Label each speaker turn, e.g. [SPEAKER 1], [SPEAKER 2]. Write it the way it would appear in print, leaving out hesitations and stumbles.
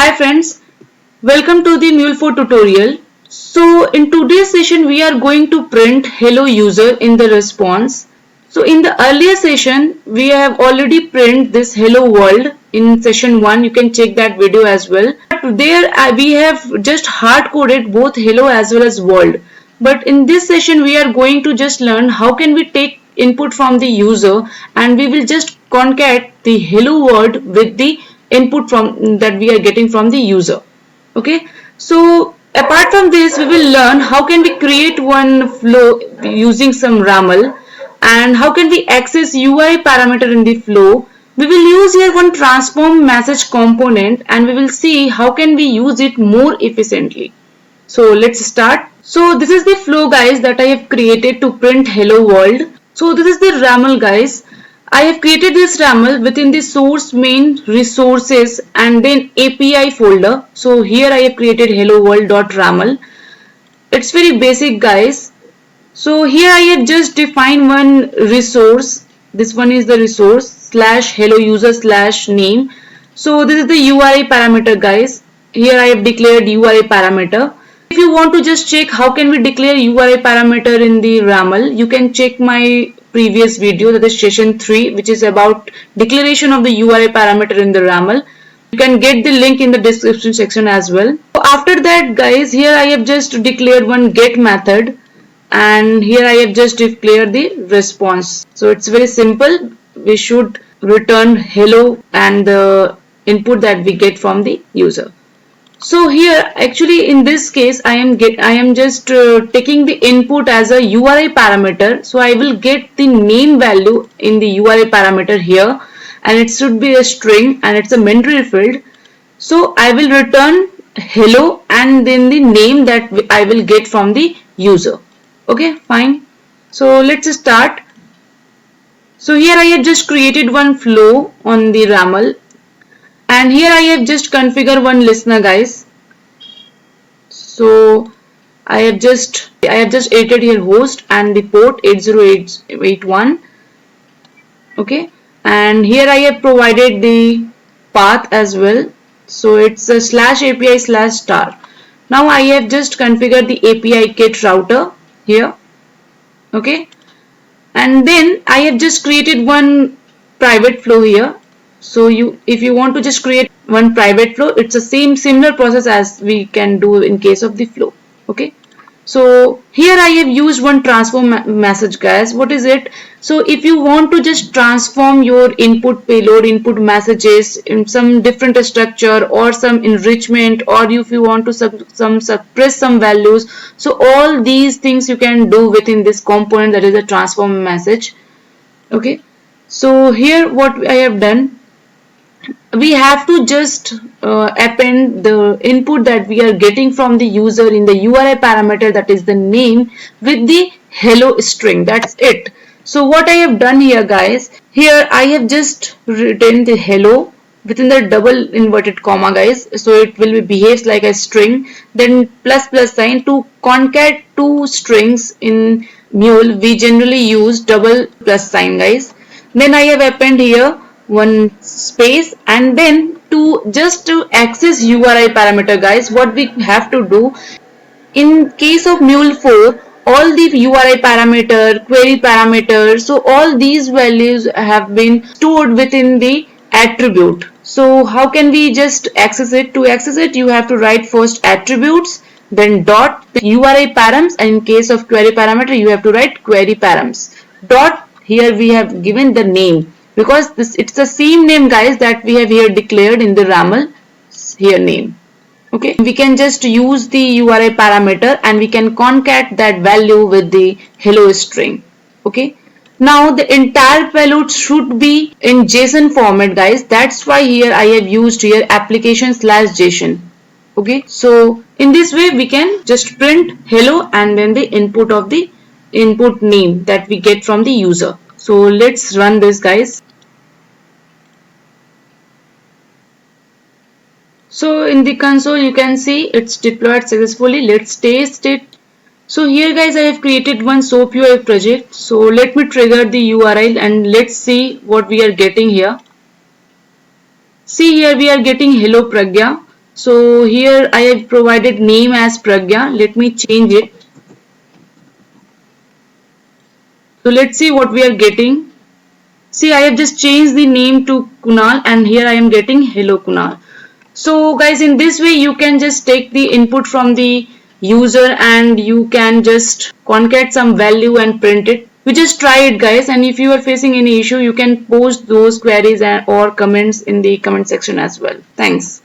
[SPEAKER 1] Hi friends, welcome to the MuleFo tutorial. So in today's session we are going to print hello user in the response. So in the earlier session we have already print this hello world in session 1. You can check that video as well. But there we have just hard coded both hello as well as world. But in this session we are going to just learn how can we take input from the user and we will just concat the hello world with the input from that we are getting from the user. Okay, so apart from this we will learn how can we create one flow using some RAML and how can we access UI parameter in the flow. We will use here one transform message component and we will see how can we use it more efficiently. So let's start. So this is the flow guys that I have created to print hello world. So this is the RAML guys. I have created this RAML within the source main resources and then API folder. So here I have created hello world.raml. It's very basic guys. So here I have just defined one resource. This one is the resource slash hello user slash name. So this is the URI parameter guys. Here I have declared URI parameter. If you want to just check how can we declare URI parameter in the RAML, you can check my previous video, that is session 3, which is about declaration of the URI parameter in the RAML. You can get the link in the description section as well. So after that guys, here I have just declared one get method and here I have just declared the response. So it's very simple. We should return hello and the input that we get from the user. So here actually in this case I am just taking the input as a URI parameter. So I will get the name value in the URI parameter here and it should be a string and it's a mandatory field. So I will return hello and then the name that I will get from the user. Okay, fine. So let's start. So here I have just created one flow on the RAML. And here I have just configured one listener guys. So I have just edited here host and the port 80881. Okay, and here I have provided the path as well. So it's a /API/star. Now I have just configured the API kit router here. Okay, and then I have just created one private flow here. So if you want to just create one private flow, it's the similar process as we can do in case of the flow. Okay, so here I have used one transform message guys. What is it? So if you want to just transform your input payload, input messages in some different structure or some enrichment, or if you want to suppress some values, so all these things you can do within this component that is a transform message. Okay, so here what I have done, we have to just append the input that we are getting from the user in the URI parameter, that is the name, with the hello string. That's it. So what I have done here guys, here I have just written the hello within the double inverted comma guys, so it will behaves like a string, then plus sign. To concat two strings in Mule we generally use double plus sign guys. Then I have append here one space, and then to access URI parameter guys, what we have to do in case of MuleFo, all the URI parameter, query parameter, so all these values have been stored within the attribute. So how can we just access it? To access it you have to write first attributes, then dot URI params, and in case of query parameter you have to write query params. Dot, here we have given the name, because it's the same name guys that we have here declared in the RAML here name. Okay, we can just use the URI parameter and we can concat that value with the hello string. Okay, now the entire payload should be in JSON format guys. That's why here I have used here application/JSON. Okay, so in this way we can just print hello and then the input of the input name that we get from the user. So let's run this guys. So in the console you can see it's deployed successfully. Let's test it. So here guys I have created one SOAP UI project. So let me trigger the URL and let's see what we are getting here. See here we are getting hello Pragya. So here I have provided name as Pragya. Let me change it. So let's see what we are getting. See, I have just changed the name to Kunal and here I am getting hello Kunal. So guys, in this way you can just take the input from the user and you can just concat some value and print it. You just try it guys, and if you are facing any issue you can post those queries or comments in the comment section as well. Thanks.